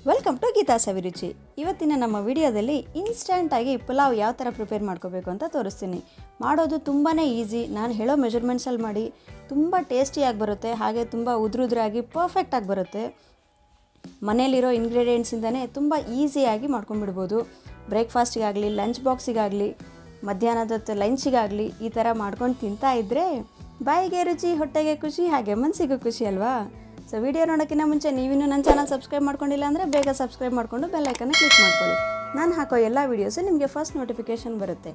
Welcome to geethasaviruchi. ಇವತ್ತಿನ ನಮ್ಮ ವಿಡಿಯೋದಲ್ಲಿ ಇನ್ಸ್ಟಂಟ್ ಆಗಿ ಪುಲಾವ್ ಯಾವ ತರ ಪ್ರಿಪೇರ್ ಮಾಡ್ಕೋಬೇಕು ಅಂತ ತೋರಿಸ್ತೀನಿ. ಮಾಡೋದು ತುಂಬಾನೇ ಈಜಿ. ನಾನು ಹೇಳೋ ಮೆಜರ್ಮೆಂಟ್ಸ್ ಅಲ್ಲಿ ಮಾಡಿ ತುಂಬಾ ಟೇಸ್ಟಿ ಆಗಿ ಬರುತ್ತೆ, ಹಾಗೆ ತುಂಬಾ ಉದುರುದ್ರಾಗಿ ಪರ್ಫೆಕ್ಟ್ ಆಗಿ ಬರುತ್ತೆ. ಮನೆಯಲ್ಲಿರೋ ಇಂಗ್ರೀಡಿಯೆಂಟ್ಸ್ ಇಂದಾನೆ ತುಂಬಾ ಈಜಿ ಆಗಿ ಮಾಡ್ಕೊಂಡು ಬಿಡಬಹುದು. ಬ್ರೇಕ್ಫಾಸ್ಟ್ ಗೆ ಆಗಲಿ, ಲಂಚ್ ಬಾಕ್ಸ್ ಗೆ ಆಗಲಿ, ಮಧ್ಯಾಹ್ನದ ಲಂಚ್ ಗೆ ಆಗಲಿ ಈ ತರ ಮಾಡ್ಕೊಂಡು ತಿಂತಾ ಇದ್ರೆ ಬಾಯಿಗೆ ರುಚಿ, ಹೊಟ್ಟೆಗೆ ಖುಷಿ, ಹಾಗೆ ಮನಸ್ಸಿಗೂ ಖುಷಿ ಅಲ್ವಾ? ಸೊ ವಿಡಿಯೋ ನೋಡೋಕ್ಕಿಂತ ಮುಂಚೆ ನೀವಿನ್ನೂ ನನ್ನ ಚಾನಲ್ ಸಬ್ಸ್ಕ್ರೈಬ್ ಮಾಡ್ಕೊಂಡಿಲ್ಲ ಅಂದರೆ ಬೇಗ ಸಬ್ಸ್ಕ್ರೈಬ್ ಮಾಡಿಕೊಂಡು ಬೆಲ್ ಐಕನ್ನ ಕ್ಲಿಕ್ ಮಾಡ್ಕೊಳ್ಳಿ. ನಾನು ಹಾಕೋ ಎಲ್ಲ ವೀಡಿಯೋಸು ನಿಮಗೆ ಫಸ್ಟ್ ನೋಟಿಫಿಕೇಷನ್ ಬರುತ್ತೆ.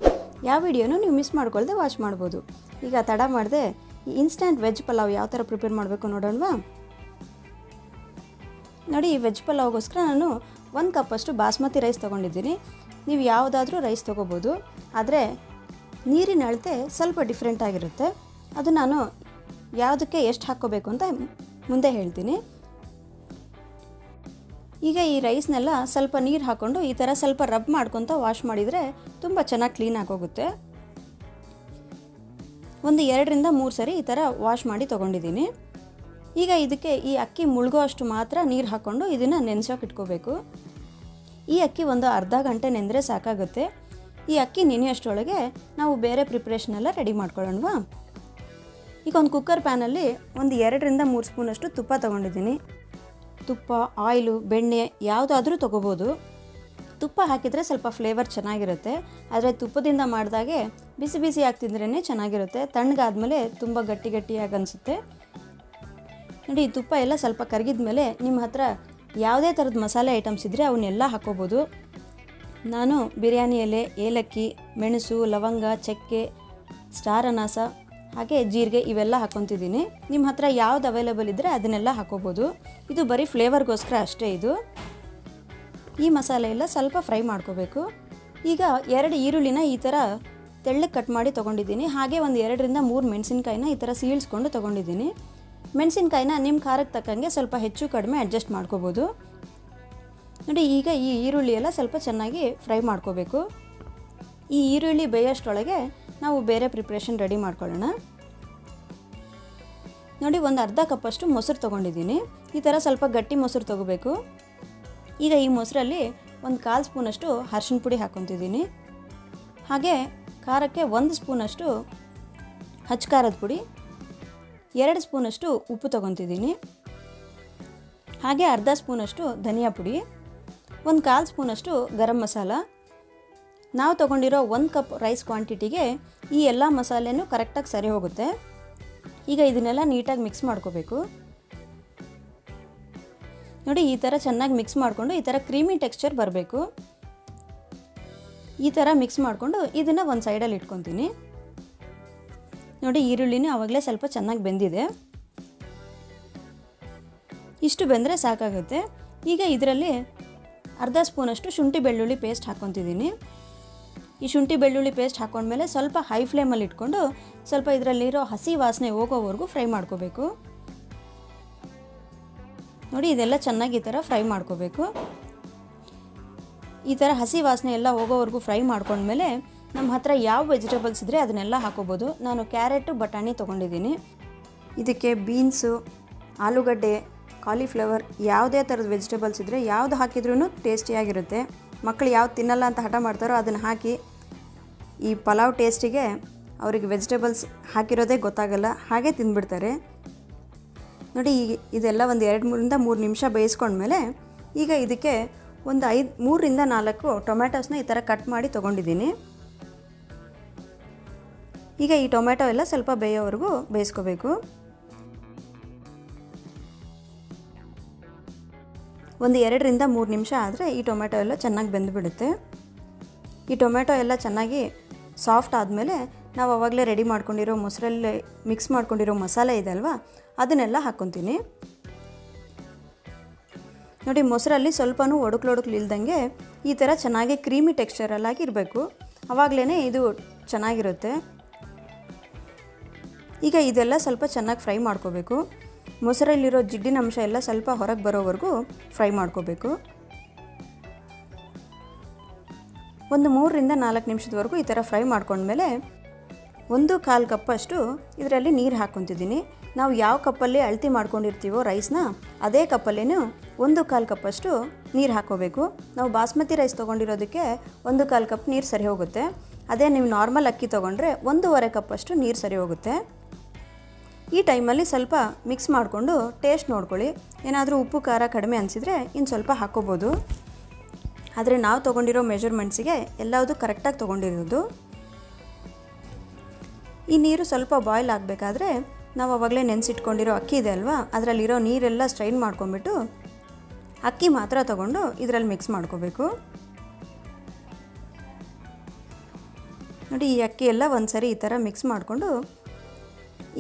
ಯಾವ ವಿಡಿಯೋನೂ ನೀವು ಮಿಸ್ ಮಾಡ್ಕೊಳ್ದೆ ವಾಚ್ ಮಾಡ್ಬೋದು. ಈಗ ತಡ ಮಾಡದೆ ಈ ಇನ್ಸ್ಟಂಟ್ ವೆಜ್ ಪಲಾವ್ ಯಾವ ಥರ ಪ್ರಿಪೇರ್ ಮಾಡಬೇಕು ನೋಡೋಣವಾ? ನೋಡಿ, ಈ ವೆಜ್ ಪಲಾವ್ಗೋಸ್ಕರ ನಾನು 1 ಕಪ್ಪಷ್ಟು ಬಾಸ್ಮತಿ ರೈಸ್ ತೊಗೊಂಡಿದ್ದೀನಿ. ನೀವು ಯಾವುದಾದ್ರೂ ರೈಸ್ ತೊಗೋಬೋದು, ಆದರೆ ನೀರಿನ ಅಳತೆ ಸ್ವಲ್ಪ ಡಿಫ್ರೆಂಟ್ ಆಗಿರುತ್ತೆ. ಅದು ನಾನು ಯಾವುದಕ್ಕೆ ಎಷ್ಟು ಹಾಕ್ಕೋಬೇಕು ಅಂತ ಮುಂದೆ ಹೇಳ್ತೀನಿ. ಈಗ ಈ ರೈಸ್ನೆಲ್ಲ ಸ್ವಲ್ಪ ನೀರು ಹಾಕ್ಕೊಂಡು ಈ ಥರ ಸ್ವಲ್ಪ ರಬ್ ಮಾಡ್ಕೊತ ವಾಶ್ ಮಾಡಿದರೆ ತುಂಬ ಚೆನ್ನಾಗಿ ಕ್ಲೀನ್ ಆಗೋಗುತ್ತೆ. ಒಂದು 2 ರಿಂದ 3 ಸರಿ ಈ ಥರ ವಾಶ್ ಮಾಡಿ ತೊಗೊಂಡಿದ್ದೀನಿ. ಈಗ ಇದಕ್ಕೆ ಈ ಅಕ್ಕಿ ಮುಳುಗೋ ಅಷ್ಟು ಮಾತ್ರ ನೀರು ಹಾಕ್ಕೊಂಡು ಇದನ್ನು ನೆನೆಸೋಕೆ ಇಟ್ಕೋಬೇಕು. ಈ ಅಕ್ಕಿ ಒಂದು ಅರ್ಧ ಗಂಟೆ ನೆಂದರೆ ಸಾಕಾಗುತ್ತೆ. ಈ ಅಕ್ಕಿ ನೆನೆಯೋಷ್ಟರೊಳಗೆ ನಾವು ಬೇರೆ ಪ್ರಿಪ್ರೇಷನ್ ಎಲ್ಲ ರೆಡಿ ಮಾಡ್ಕೊಳ್ಳೋಣವಾ? ಈಗ ಒಂದು ಕುಕ್ಕರ್ ಪ್ಯಾನಲ್ಲಿ ಒಂದು 2 ರಿಂದ 3 ಸ್ಪೂನಷ್ಟು ತುಪ್ಪ ತೊಗೊಂಡಿದ್ದೀನಿ. ತುಪ್ಪ, ಆಯಿಲು, ಬೆಣ್ಣೆ ಯಾವುದಾದ್ರೂ ತೊಗೋಬೋದು. ತುಪ್ಪ ಹಾಕಿದರೆ ಸ್ವಲ್ಪ ಫ್ಲೇವರ್ ಚೆನ್ನಾಗಿರುತ್ತೆ. ಆದರೆ ತುಪ್ಪದಿಂದ ಮಾಡಿದಾಗೆ ಬಿಸಿ ಬಿಸಿ ಆಗ್ತಿದ್ರೇ ಚೆನ್ನಾಗಿರುತ್ತೆ. ತಣ್ಣಗಾದ್ಮೇಲೆ ತುಂಬ ಗಟ್ಟಿ ಗಟ್ಟಿಯಾಗಿ ಅನಿಸುತ್ತೆ. ನೋಡಿ, ಈ ತುಪ್ಪ ಎಲ್ಲ ಸ್ವಲ್ಪ ಕರಗಿದ ಮೇಲೆ ನಿಮ್ಮ ಹತ್ರ ಯಾವುದೇ ಥರದ ಮಸಾಲೆ ಐಟಮ್ಸ್ ಇದ್ದರೆ ಅವನ್ನೆಲ್ಲ ಹಾಕ್ಕೋಬೋದು. ನಾನು ಬಿರಿಯಾನಿ ಎಲೆ, ಏಲಕ್ಕಿ, ಮೆಣಸು, ಲವಂಗ, ಚಕ್ಕೆ, ಸ್ಟಾರ್ ಅನಾಸ, ಹಾಗೆ ಜೀರಿಗೆ ಇವೆಲ್ಲ ಹಾಕ್ಕೊತಿದ್ದೀನಿ. ನಿಮ್ಮ ಹತ್ರ ಯಾವ್ದು ಅವೈಲೇಬಲ್ ಇದ್ದರೆ ಅದನ್ನೆಲ್ಲ ಹಾಕ್ಕೋಬೋದು. ಇದು ಬರೀ ಫ್ಲೇವರ್ಗೋಸ್ಕರ ಅಷ್ಟೇ. ಇದು ಈ ಮಸಾಲೆ ಎಲ್ಲ ಸ್ವಲ್ಪ ಫ್ರೈ ಮಾಡ್ಕೋಬೇಕು. ಈಗ 2 ಈರುಳ್ಳಿನ ಈ ಥರ ತೆಳ್ಳಗೆ ಕಟ್ ಮಾಡಿ ತೊಗೊಂಡಿದ್ದೀನಿ. ಹಾಗೆ ಒಂದು 2 ರಿಂದ 3 ಮೆಣಸಿನ್ಕಾಯಿನ ಈ ಥರ ಸೀಳ್ಸ್ಕೊಂಡು ತೊಗೊಂಡಿದ್ದೀನಿ. ಮೆಣಸಿನ್ಕಾಯಿನ ನಿಮ್ಮ ಖಾರಕ್ಕೆ ತಕ್ಕಂಗೆ ಸ್ವಲ್ಪ ಹೆಚ್ಚು ಕಡಿಮೆ ಅಡ್ಜಸ್ಟ್ ಮಾಡ್ಕೋಬೋದು. ನೋಡಿ, ಈಗ ಈ ಈರುಳ್ಳಿ ಎಲ್ಲ ಸ್ವಲ್ಪ ಚೆನ್ನಾಗಿ ಫ್ರೈ ಮಾಡ್ಕೋಬೇಕು. ಈ ಈರುಳ್ಳಿ ಬೇಯೋಷ್ಟರೊಳಗೆ ನಾವು ಬೇರೆ ಪ್ರಿಪ್ರೇಷನ್ ರೆಡಿ ಮಾಡ್ಕೊಳ್ಳೋಣ. ನೋಡಿ, ಒಂದು ಅರ್ಧ ಕಪ್ಪಷ್ಟು ಮೊಸರು ತೊಗೊಂಡಿದ್ದೀನಿ. ಈ ಥರ ಸ್ವಲ್ಪ ಗಟ್ಟಿ ಮೊಸರು ತೊಗೋಬೇಕು. ಈಗ ಈ ಮೊಸರಲ್ಲಿ ಒಂದು 1/4 ಸ್ಪೂನಷ್ಟು ಅರಿಶಿನ ಪುಡಿ ಹಾಕ್ಕೊತಿದ್ದೀನಿ. ಹಾಗೆ ಖಾರಕ್ಕೆ 1 ಸ್ಪೂನಷ್ಟು ಹಚ್ಚ ಖಾರದ ಪುಡಿ, 2 ಸ್ಪೂನಷ್ಟು ಉಪ್ಪು ತೊಗೊತಿದ್ದೀನಿ. ಹಾಗೆ ಅರ್ಧ ಸ್ಪೂನಷ್ಟು ಧನಿಯಾ ಪುಡಿ, ಒಂದು 1/4 ಸ್ಪೂನಷ್ಟು ಗರಂ ಮಸಾಲ. ನಾವು ತೊಗೊಂಡಿರೋ 1 ಕಪ್ ರೈಸ್ ಕ್ವಾಂಟಿಟಿಗೆ ಈ ಎಲ್ಲ ಮಸಾಲೆನೂ ಕರೆಕ್ಟಾಗಿ ಸರಿ ಹೋಗುತ್ತೆ. ಈಗ ಇದನ್ನೆಲ್ಲ ನೀಟಾಗಿ ಮಿಕ್ಸ್ ಮಾಡ್ಕೋಬೇಕು. ನೋಡಿ, ಈ ಥರ ಚೆನ್ನಾಗಿ ಮಿಕ್ಸ್ ಮಾಡಿಕೊಂಡು ಈ ಥರ ಕ್ರೀಮಿ ಟೆಕ್ಸ್ಚರ್ ಬರಬೇಕು. ಈ ಥರ ಮಿಕ್ಸ್ ಮಾಡಿಕೊಂಡು ಇದನ್ನು ಒಂದು ಸೈಡಲ್ಲಿ ಇಟ್ಕೊತೀನಿ. ನೋಡಿ, ಈರುಳ್ಳಿನೂ ಆವಾಗಲೇ ಸ್ವಲ್ಪ ಚೆನ್ನಾಗಿ ಬೆಂದಿದೆ. ಇಷ್ಟು ಬೆಂದರೆ ಸಾಕಾಗುತ್ತೆ. ಈಗ ಇದರಲ್ಲಿ ಅರ್ಧ ಸ್ಪೂನಷ್ಟು ಶುಂಠಿ ಬೆಳ್ಳುಳ್ಳಿ ಪೇಸ್ಟ್ ಹಾಕ್ಕೊತಿದ್ದೀನಿ. ಈ ಶುಂಠಿ ಬೆಳ್ಳುಳ್ಳಿ ಪೇಸ್ಟ್ ಹಾಕ್ಕೊಂಡ್ಮೇಲೆ ಸ್ವಲ್ಪ ಹೈ ಫ್ಲೇಮಲ್ಲಿ ಇಟ್ಕೊಂಡು ಸ್ವಲ್ಪ ಇದರಲ್ಲಿರೋ ಹಸಿ ವಾಸನೆ ಹೋಗೋವರೆಗೂ ಫ್ರೈ ಮಾಡ್ಕೋಬೇಕು. ನೋಡಿ, ಇದೆಲ್ಲ ಚೆನ್ನಾಗಿ ಈ ಥರ ಫ್ರೈ ಮಾಡ್ಕೋಬೇಕು. ಈ ಥರ ಹಸಿ ವಾಸನೆ ಎಲ್ಲ ಹೋಗೋವರೆಗೂ ಫ್ರೈ ಮಾಡ್ಕೊಂಡ್ಮೇಲೆ ನಮ್ಮ ಹತ್ರ ಯಾವ ವೆಜಿಟೇಬಲ್ಸ್ ಇದ್ದರೆ ಅದನ್ನೆಲ್ಲ ಹಾಕೋಬೋದು. ನಾನು ಕ್ಯಾರೆಟು, ಬಟಾಣಿ ತೊಗೊಂಡಿದ್ದೀನಿ. ಇದಕ್ಕೆ ಬೀನ್ಸು, ಆಲೂಗಡ್ಡೆ, ಕಾಲಿಫ್ಲವರ್ ಯಾವುದೇ ಥರದ ವೆಜಿಟೇಬಲ್ಸ್ ಇದ್ದರೆ ಯಾವುದು ಹಾಕಿದ್ರೂ ಟೇಸ್ಟಿಯಾಗಿರುತ್ತೆ. ಮಕ್ಕಳು ಯಾವ್ದು ತಿನ್ನಲ್ಲ ಅಂತ ಹಠ ಮಾಡ್ತಾರೋ ಅದನ್ನು ಹಾಕಿ ಈ ಪಲಾವ್ ಟೇಸ್ಟಿಗೆ ಅವರಿಗೆ ವೆಜಿಟೇಬಲ್ಸ್ ಹಾಕಿರೋದೇ ಗೊತ್ತಾಗಲ್ಲ, ಹಾಗೆ ತಿಂದ್ಬಿಡ್ತಾರೆ. ನೋಡಿ, ಇದೆಲ್ಲ ಒಂದು 2 ರಿಂದ 3 ನಿಮಿಷ ಬೇಯಿಸ್ಕೊಂಡ್ಮೇಲೆ ಈಗ ಇದಕ್ಕೆ ಒಂದು 3 ರಿಂದ 4 ಟೊಮ್ಯಾಟೋಸ್ನ ಈ ಥರ ಕಟ್ ಮಾಡಿ ತೊಗೊಂಡಿದ್ದೀನಿ. ಈಗ ಈ ಟೊಮ್ಯಾಟೊ ಎಲ್ಲ ಸ್ವಲ್ಪ ಬೇಯೋವರೆಗೂ ಬೇಯಿಸ್ಕೋಬೇಕು. ಒಂದು 2 ರಿಂದ 3 ನಿಮಿಷ ಆದರೆ ಈ ಟೊಮ್ಯಾಟೊ ಎಲ್ಲ ಚೆನ್ನಾಗಿ ಬೆಂದುಬಿಡುತ್ತೆ. ಈ ಟೊಮ್ಯಾಟೊ ಎಲ್ಲ ಚೆನ್ನಾಗಿ ಸಾಫ್ಟ್ ಆದಮೇಲೆ ನಾವು ಆವಾಗಲೇ ರೆಡಿ ಮಾಡ್ಕೊಂಡಿರೋ ಮೊಸರಲ್ಲಿ ಮಿಕ್ಸ್ ಮಾಡ್ಕೊಂಡಿರೋ ಮಸಾಲೆ ಇದೆ ಅಲ್ವಾ, ಅದನ್ನೆಲ್ಲ ಹಾಕ್ಕೊತೀನಿ. ನೋಡಿ, ಮೊಸರಲ್ಲಿ ಸ್ವಲ್ಪನೂ ಒಡಕ್ಲು ಇಲ್ದಂಗೆ ಈ ಥರ ಚೆನ್ನಾಗಿ ಕ್ರೀಮಿ ಟೆಕ್ಸ್ಚರಲ್ಲಾಗಿ ಇರಬೇಕು. ಆವಾಗಲೇ ಇದು ಚೆನ್ನಾಗಿರುತ್ತೆ. ಈಗ ಇದೆಲ್ಲ ಸ್ವಲ್ಪ ಚೆನ್ನಾಗಿ ಫ್ರೈ ಮಾಡ್ಕೋಬೇಕು. ಮೊಸರಲ್ಲಿರೋ ಜಿಡ್ಡಿನ ಅಂಶ ಎಲ್ಲ ಸ್ವಲ್ಪ ಹೊರಗೆ ಬರೋವರೆಗೂ ಫ್ರೈ ಮಾಡ್ಕೋಬೇಕು. ಒಂದು 3 ರಿಂದ 4 ನಿಮಿಷದವರೆಗೂ ಈ ಥರ ಫ್ರೈ ಮಾಡ್ಕೊಂಡ್ಮೇಲೆ 1/4 ಕಪ್ಪಷ್ಟು ಇದರಲ್ಲಿ ನೀರು ಹಾಕ್ಕೊತಿದ್ದೀನಿ. ನಾವು ಯಾವ ಕಪ್ಪಲ್ಲಿ ಅಳತೆ ಮಾಡ್ಕೊಂಡಿರ್ತೀವೋ ರೈಸ್ನ ಅದೇ ಕಪ್ಪಲ್ಲೇ 1/4 ಕಪ್ಪಷ್ಟು ನೀರು ಹಾಕ್ಕೋಬೇಕು. ನಾವು ಬಾಸ್ಮತಿ ರೈಸ್ ತೊಗೊಂಡಿರೋದಕ್ಕೆ 1/4 ಕಪ್ ನೀರು ಸರಿ ಹೋಗುತ್ತೆ. ಅದೇ ನೀವು ನಾರ್ಮಲ್ ಅಕ್ಕಿ ತೊಗೊಂಡ್ರೆ 1.5 ಕಪ್ಪಷ್ಟು ನೀರು ಸರಿ ಹೋಗುತ್ತೆ. ಈ ಟೈಮಲ್ಲಿ ಸ್ವಲ್ಪ ಮಿಕ್ಸ್ ಮಾಡಿಕೊಂಡು ಟೇಸ್ಟ್ ನೋಡ್ಕೊಳ್ಳಿ. ಏನಾದರೂ ಉಪ್ಪು ಖಾರ ಕಡಿಮೆ ಅನಿಸಿದರೆ ಇನ್ನು ಸ್ವಲ್ಪ ಹಾಕ್ಕೋಬೋದು. ಆದರೆ ನಾವು ತೊಗೊಂಡಿರೋ ಮೆಜರ್ಮೆಂಟ್ಸಿಗೆ ಎಲ್ಲವುದು ಕರೆಕ್ಟಾಗಿ ತೊಗೊಂಡಿರೋದು. ಈ ನೀರು ಸ್ವಲ್ಪ ಬಾಯ್ಲ್ ಆಗಬೇಕಾದ್ರೆ ನಾವು ಆವಾಗಲೇ ನೆನೆಸಿಟ್ಕೊಂಡಿರೋ ಅಕ್ಕಿ ಇದೆ ಅಲ್ವಾ, ಅದರಲ್ಲಿರೋ ನೀರೆಲ್ಲ ಸ್ಟ್ರೈನ್ ಮಾಡ್ಕೊಂಬಿಟ್ಟು ಅಕ್ಕಿ ಮಾತ್ರ ತೊಗೊಂಡು ಇದರಲ್ಲಿ ಮಿಕ್ಸ್ ಮಾಡ್ಕೋಬೇಕು. ನೋಡಿ, ಈ ಅಕ್ಕಿ ಎಲ್ಲ ಒಂದು ಸರಿ ಈ ಥರ ಮಿಕ್ಸ್ ಮಾಡಿಕೊಂಡು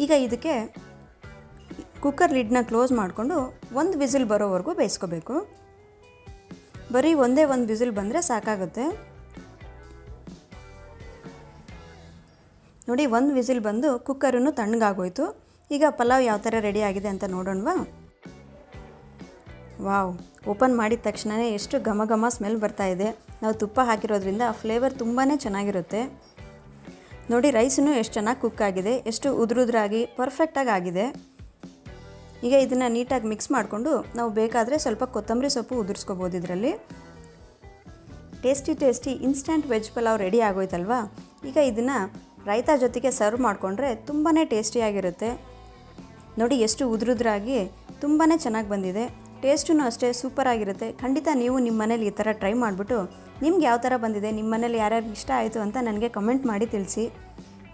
ಈಗ ಇದಕ್ಕೆ ಕುಕ್ಕರ್ ಲಿಡ್ನ ಕ್ಲೋಸ್ ಮಾಡಿಕೊಂಡು 1 ವಿಸಿಲ್ ಬರೋವರೆಗೂ ಬೇಯಿಸ್ಕೋಬೇಕು. ಬರೀ ಒಂದೇ 1 ವಿಸಿಲ್ ಬಂದರೆ ಸಾಕಾಗುತ್ತೆ. ನೋಡಿ, 1 ವಿಸಿಲ್ ಬಂದು ಕುಕ್ಕರನ್ನು ತಣ್ಣಗಾಗೋಯ್ತು. ಈಗ ಪಲಾವ್ ಯಾವ ಥರ ರೆಡಿ ಆಗಿದೆ ಅಂತ ನೋಡೋಣವಾ? ವಾವ್, ಓಪನ್ ಮಾಡಿದ ತಕ್ಷಣವೇ ಎಷ್ಟು ಘಮ ಘಮ ಸ್ಮೆಲ್ ಬರ್ತಾ ಇದೆ. ನಾವು ತುಪ್ಪ ಹಾಕಿರೋದ್ರಿಂದ ಫ್ಲೇವರ್ ತುಂಬಾ ಚೆನ್ನಾಗಿರುತ್ತೆ. ನೋಡಿ, ರೈಸನ್ನು ಎಷ್ಟು ಚೆನ್ನಾಗಿ ಕುಕ್ ಆಗಿದೆ, ಎಷ್ಟು ಉದುರಾಗಿ ಪರ್ಫೆಕ್ಟಾಗಿ ಆಗಿದೆ. ಈಗ ಇದನ್ನು ನೀಟಾಗಿ ಮಿಕ್ಸ್ ಮಾಡಿಕೊಂಡು ನಾವು ಬೇಕಾದರೆ ಸ್ವಲ್ಪ ಕೊತ್ತಂಬರಿ ಸೊಪ್ಪು ಉದುರಿಸ್ಕೋಬೋದು. ಇದರಲ್ಲಿ tasty instant veg pulao ready ಆಗೋಯ್ತಲ್ವಾ? ಈಗ ಇದನ್ನು ರೈತಾ ಜೊತೆಗೆ ಸರ್ವ್ ಮಾಡಿಕೊಂಡ್ರೆ ತುಂಬಾ ಟೇಸ್ಟಿಯಾಗಿರುತ್ತೆ. ನೋಡಿ, ಎಷ್ಟು ಉದುರಾಗಿ ತುಂಬಾ ಚೆನ್ನಾಗಿ ಬಂದಿದೆ. ಟೇಸ್ಟೂ ಅಷ್ಟೇ ಸೂಪರಾಗಿರುತ್ತೆ. ಖಂಡಿತ ನೀವು ನಿಮ್ಮ ಮನೇಲಿ ಈ ಥರ ಟ್ರೈ ಮಾಡಿಬಿಟ್ಟು ನಿಮ್ಗೆ ಯಾವ ಥರ ಬಂದಿದೆ, ನಿಮ್ಮ ಮನೇಲಿ ಯಾರ್ಯಾರು ಇಷ್ಟ ಆಯಿತು ಅಂತ ನನಗೆ ಕಮೆಂಟ್ ಮಾಡಿ ತಿಳಿಸಿ.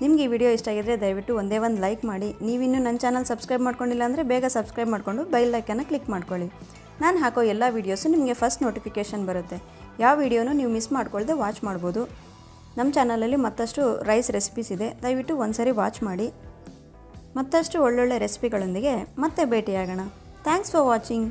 ನಿಮ್ಗೆ ಈ ವಿಡಿಯೋ ಇಷ್ಟ ಆಗಿದ್ರೆ ದಯವಿಟ್ಟು ಒಂದೇ ಒಂದು ಲೈಕ್ ಮಾಡಿ. ನೀವಿನ್ನೂ ನನ್ನ ಚಾನಲ್ ಸಬ್ಸ್ಕ್ರೈಬ್ ಮಾಡ್ಕೊಂಡಿಲ್ಲ ಅಂದರೆ ಬೇಗ ಸಬ್ಸ್ಕ್ರೈಬ್ ಮಾಡಿಕೊಂಡು ಬೆಲ್ ಐಕನ್ನ ಕ್ಲಿಕ್ ಮಾಡ್ಕೊಳ್ಳಿ. ನಾನು ಹಾಕೋ ಎಲ್ಲ ವೀಡಿಯೋಸು ನಿಮಗೆ ಫಸ್ಟ್ ನೋಟಿಫಿಕೇಷನ್ ಬರುತ್ತೆ. ಯಾವ ವೀಡಿಯೋನೂ ನೀವು ಮಿಸ್ ಮಾಡ್ಕೊಳ್ದೆ ವಾಚ್ ಮಾಡ್ಬೋದು. ನಮ್ಮ ಚಾನಲಲ್ಲಿ ಮತ್ತಷ್ಟು ರೈಸ್ ರೆಸಿಪೀಸ್ ಇದೆ, ದಯವಿಟ್ಟು ಒಂದ್ಸರಿ ವಾಚ್ ಮಾಡಿ. ಮತ್ತಷ್ಟು ಒಳ್ಳೊಳ್ಳೆ ರೆಸಿಪಿಗಳೊಂದಿಗೆ ಮತ್ತೆ ಭೇಟಿಯಾಗೋಣ. Thanks for watching.